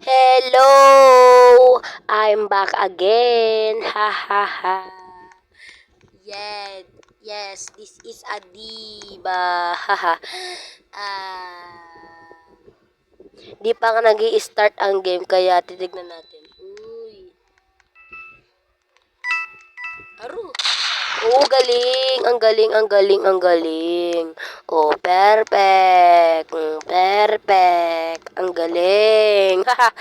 Hello! I'm back again. Ha ha ha. Yes, yes, this is a diba. Ha ha. Ah, di pa nga nag-i-start ang game kaya titignan natin. Uy. Aro. Oh, galing. Ang galing, ang galing, ang galing. Oh, perfect. Perfect. Ang galing. Haha.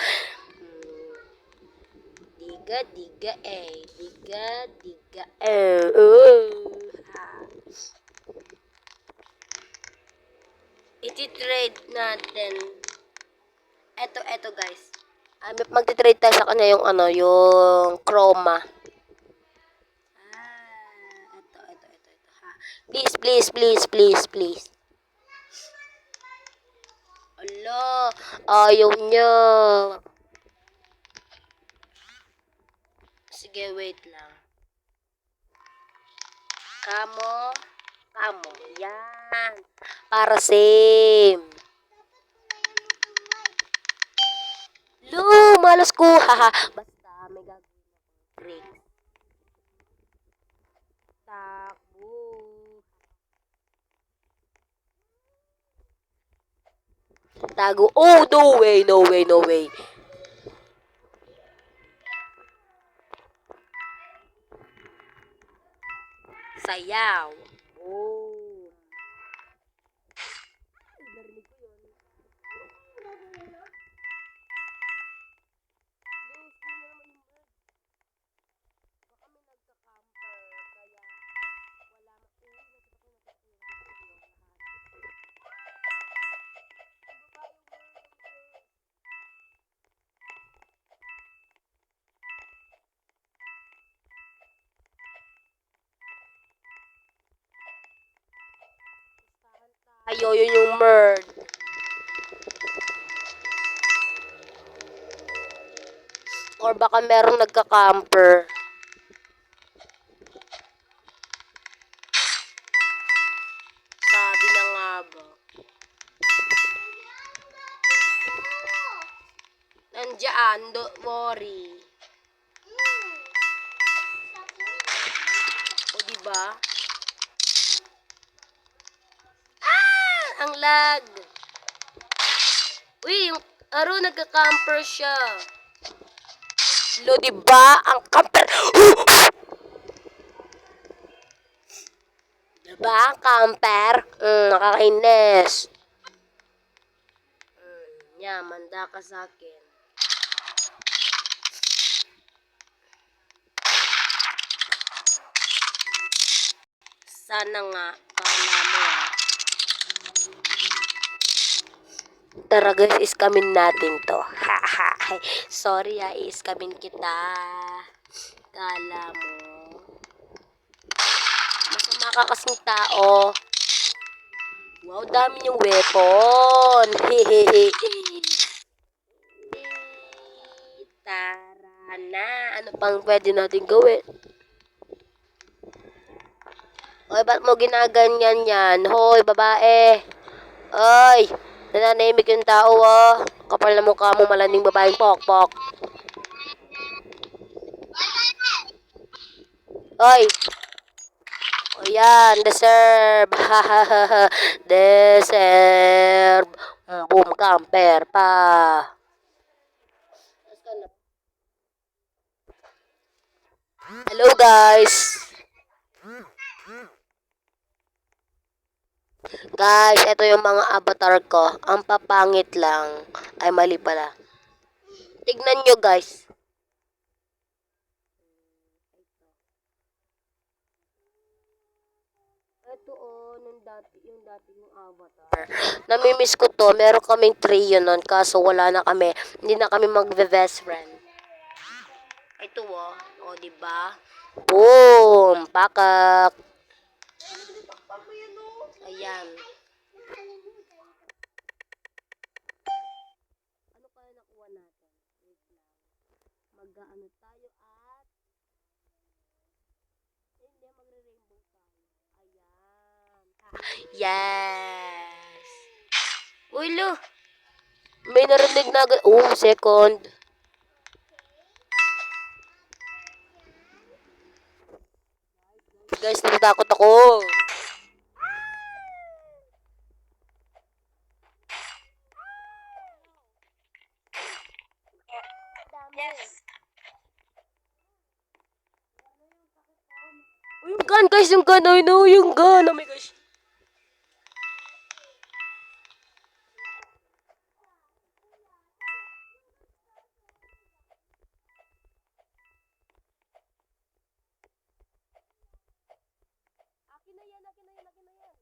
Diga, diga, eh. Diga, diga, eh. Iti-trade natin. Eto guys. Magti-trade tayo sa kanya yung yung chroma. Ito. Ha. Please, please, please, please, please. Ala, ayaw niya. Sige, wait lang. Kamo, kamo. Yan. Para same. Lo, malas ko. Haha. Basta, may gagawin ako. Break. Takbo. Tago. Oh, no way, no way, no way. Sayaw. Oh. Narinig ko yun. Ayo, yun yung merd. Or baka merong nagka-camper. Sabi na nga ba. Nandiyan, don't worry. O, diba? Ah! Ang lag. Uy, yung aro nagka-camper siya. Lo, diba? Ang camper. Diba? Ang camper. Nakakainis. Manda ka sa akin. Sana nga. Kala mo Tara guys, iskamin natin to. Ha ha. Sorry iskamin kita. Kala mo. Masama ka kasing tao. Wow, dami yung weapon. Hehehe. Tara na. Ano pang pwede natin gawin? Hoy, ba't mo ginaganyan yan? Hoy, babae. Oy, nananahimik yung tao, oh. Kapal na mukha mo, malanding babaeng pokpok. Oy. O yan, deserve. Deserve. Boom, camper pa. Hello guys. Guys, ito yung mga avatar ko. Ang papangit lang. Ay, mali pala. Tignan nyo guys. Ito yung dati yung avatar. Namimiss ko to. Meron kaming trio nun. Kaso wala na kami. Hindi na kami magbe-best friend. Ito O, diba? Boom! Pakak! Ayan. Ano kaya nakuha natin? Wait lang. Mag-ano tayo at hindi, magre-rainbow tayo. Ayan. Yes! Uy, lo! May narinig na agad. Oh, second. Guys, natatakot ako. Yes. Oh, yung gun, guys, yung gun. I know, yung gun. Oh my gosh. Akin na yan, akin na yan, akin na yan.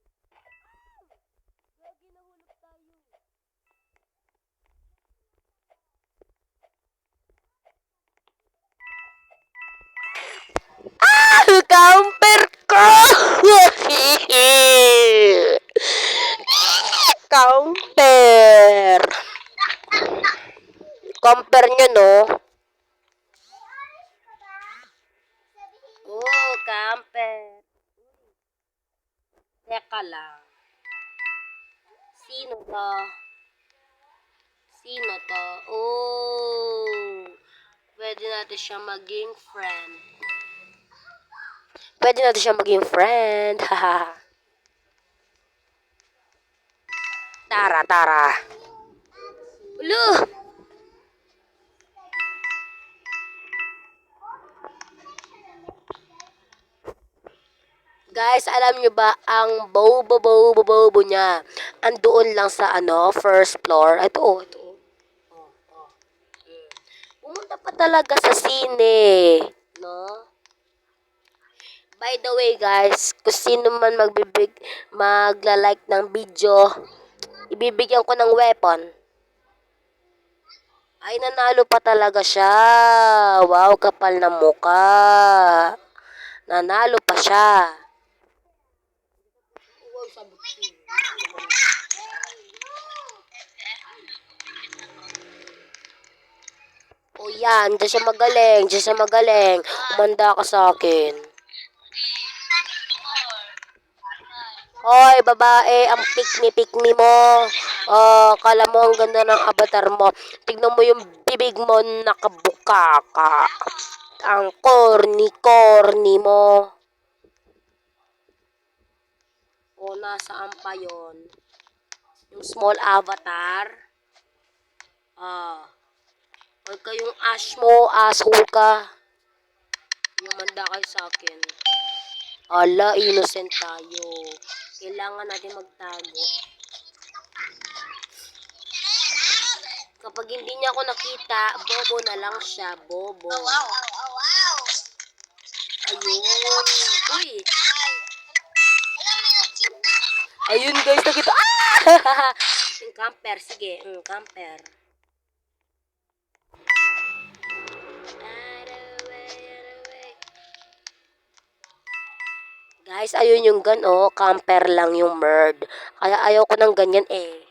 Gagi, nahulog tayo. Ah! Camper ko! Camper! Camper nyo, no? Oh, camper. Teka lang. Sino to? Sino to? Oh. Pwede natin siya maging friend. Pwede natin siya maging friend. Haha. Tara, tara. Ulo! Guys, alam nyo ba ang bobo niya? Andoon lang sa first floor. Ito, oh, ito. Oh, oh. Pumunta pa talaga sa sine. No? By the way, guys, kung sino man magla-like ng video, ibibigyan ko ng weapon. Ay, nanalo pa talaga siya. Wow, kapal na mukha. Nanalo pa siya. O yan, diyan siya magaling, diyan siya magaling. Umanda ka sa akin. Hoy, babae, ang pikmi mo. Kala mo ang ganda ng avatar mo. Tignan mo yung bibig mo, nakabuka ka. Ang corny mo. O, nasaan pa yon? Yung small avatar. Huwag kayong ash mo, asshole ka. Yumanda kayo sa akin. Ala, innocent tayo. Kailangan natin magtago. Kapag hindi niya ako nakita, bobo na lang siya. Bobo. Ayun. Uy. Ayun guys, nakita. Ah! Yung camper, sige. Camper. Guys, ayun yung gun, oh. Camper lang yung merd. Kaya ayaw ko ng ganyan, eh.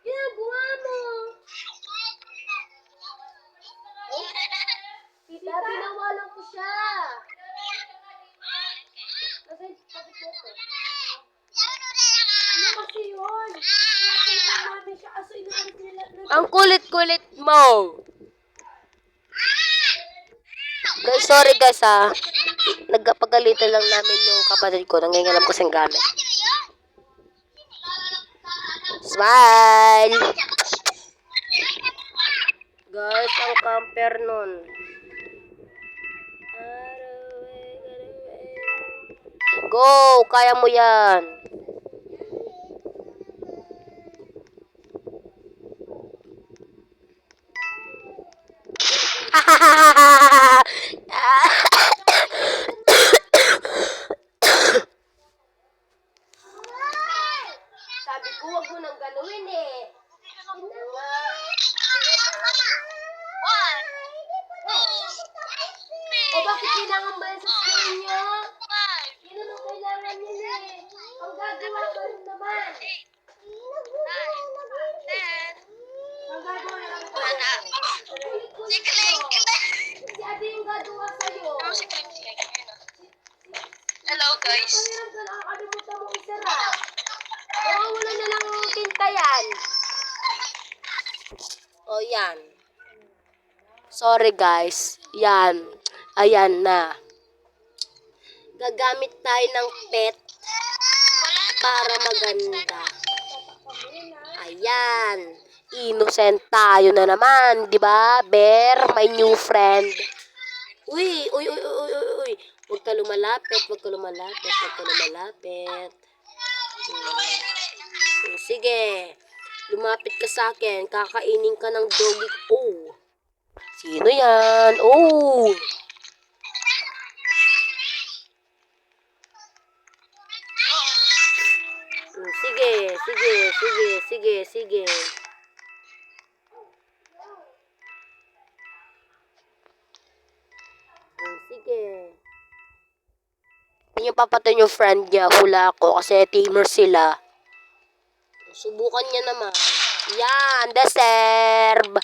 Ginagawa mo. Tita, binawalan ko siya. Kasi, kapit ko. Ano kasi yun? Namin siya, aso inalis nila. Ang kulit-kulit mo. Guys, sorry guys nagpagalitan lang namin yung kapatid ko. Nangingalam ko siyang gamit. Smile! Guys, ang camper nun. Go! Kaya mo yan! Sabi ko, wag mo nang ganuin eh. O bakit kailangan ba sa screen niya? Hello, guys. Nakakalimutan mo isara. Oo, wala na lang tinta yan. O, yan. Sorry, guys. Yan. Ayan na. Gagamit tayo ng pet para maganda. Ayan. Innocent tayo na naman, di ba? Bear, my new friend. Uy, uy, uy, uy, uy, uy, uy. Huwag ka lumalapit, huwag ka lumalapit, huwag ka lumalapit. Sige. Lumapit ka sa akin. Kakainin ka ng doggy. Oh. Sino yan? Oh. Sige, sige, sige, sige, sige. Sige. Yung papatay yung friend niya, hula ko kasi teamer sila. Subukan niya naman. Yan, deserve.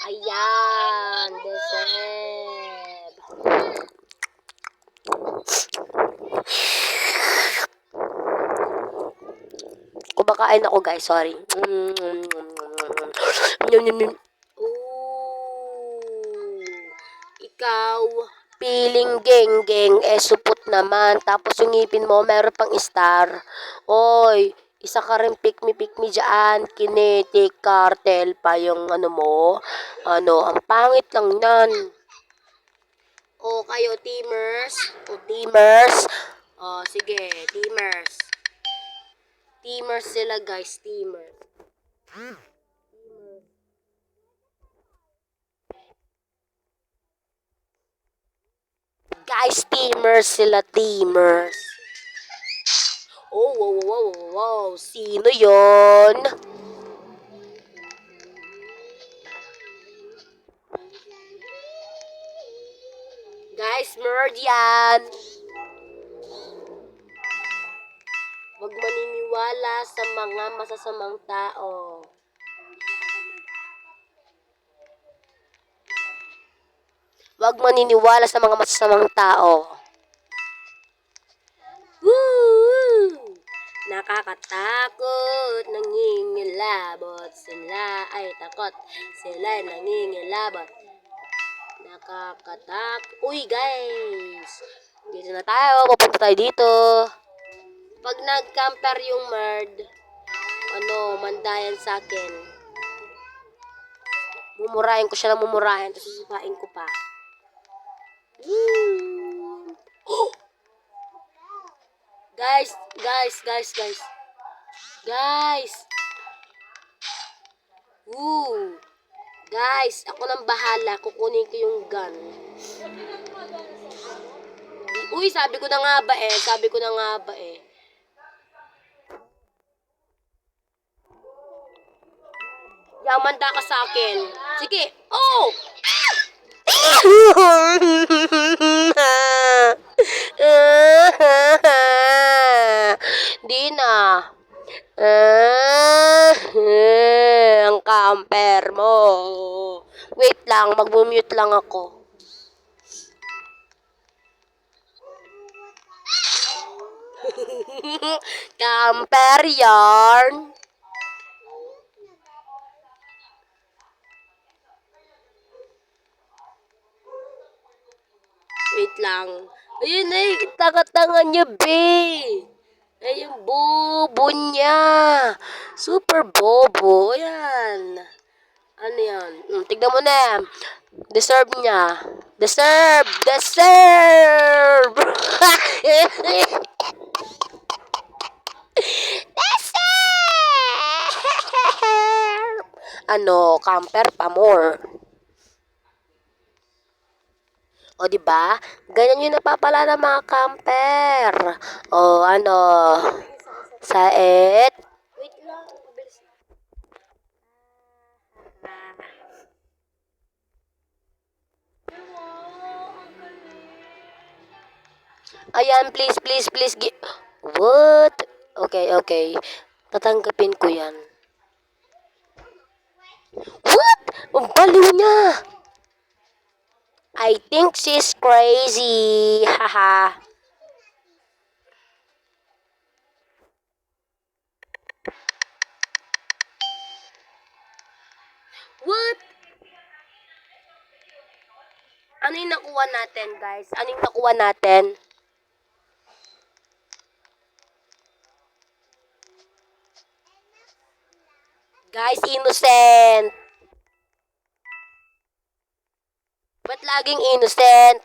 Ayan, deserve. Kumakain ako, guys. Sorry. Ooh. Ikaw, piling geng-geng, supot naman. Tapos yung ngipin mo, meron pang star. Oy, isa ka rin pick me dyan. Kinetic cartel pa yung ano mo. Ano, ang pangit lang nan. O, kayo, teamers. O, teamers. O, sige, teamers. Teamers sila, guys, teamers. Guys, teamers sila, teamers. Oh, wow, wow, wow, wow. Sino yon? Guys, murd yan. Huwag maniniwala sa mga masasamang tao. Huwag maniniwala sa mga masasamang tao. Woo! Nakakatakot, nangingilabot. Sila ay takot, sila ay nangingilabot. Nakakatakot. Uy, guys! Dito na tayo, pupunta tayo dito. Pag nag-camper yung merd, mandayan sa akin. Mumurahin ko siya ng mumurahin, tapos susupain ko pa. Oh! Guys. Guys, ako nang bahala. Kukunin ko yung gun. Uy, sabi ko na nga ba eh. Yamanda ka sa akin. Sige. Oh! Di na. Ang camper mo. Wait lang, mag-mute lang ako. Camper yarn. Wait lang. Ayun na yung tanga-tanga niya, be. Ay, yung bobo niya. Super bobo. Ayan. Ano yan? Tignan mo na. Deserve niya. Deserve! Deserve! Ano, camper pa more. O, diba? Ganyan yung napapala ng mga camper. O, Saet. Wait lang, mabilis lang. Ayan, please. What? Okay. Tatanggapin ko yan. What? Ang baliw niya! I think she's crazy. Haha. What? Ano yung nakuha natin, guys? Ano yung nakuha natin? Guys, innocent. Ba't laging innocent?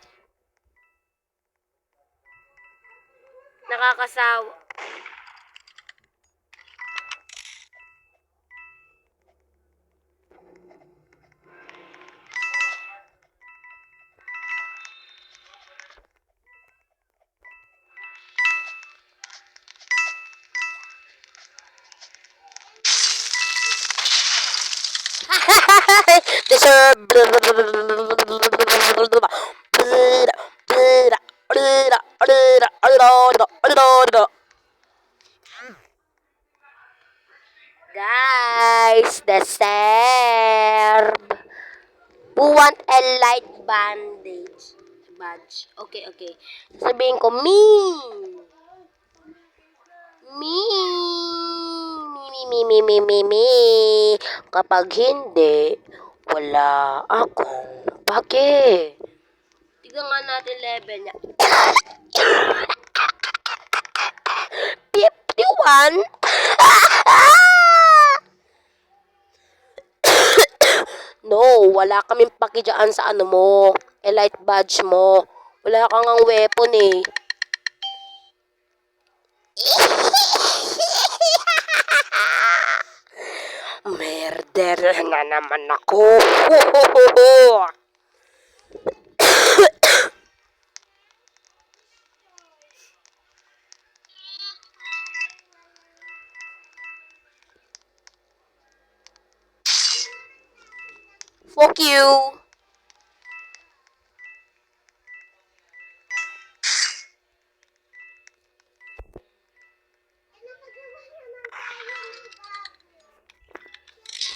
Nakakasawa. Deserve. Guys, deserve. Who want a light bandage? Badge. Okay. Sabihin ko, me. Me. Me. Kapag hindi, wala akong pake. Tignan nga natin level niya. 51? No, wala kaming paki dyan sa ano mo. Elite badge mo. Wala kang ang weapon eh. Murder na naman ako. Fuck you.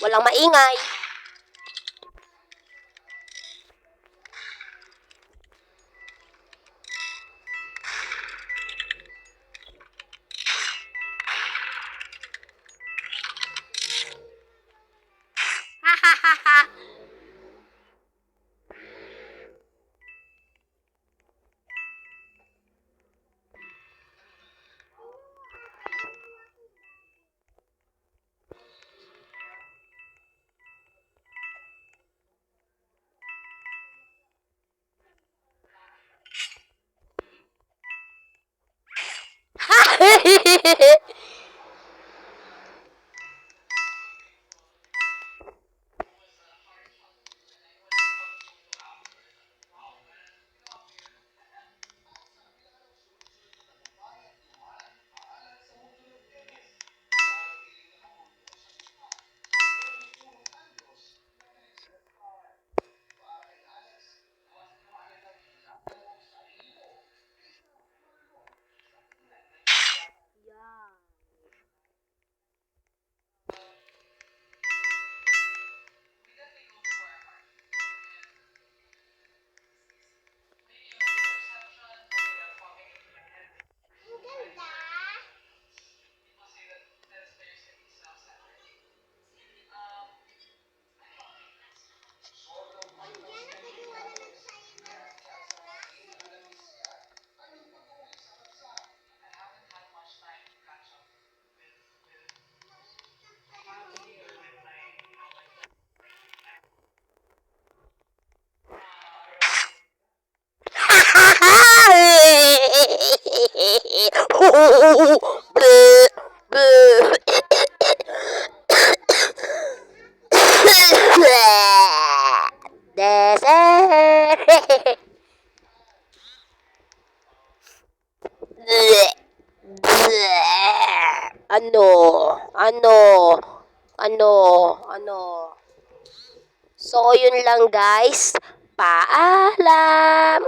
Walang maingay. Dessert. Ano? Ano? Ano? Ano? So, yun lang guys. Paalam!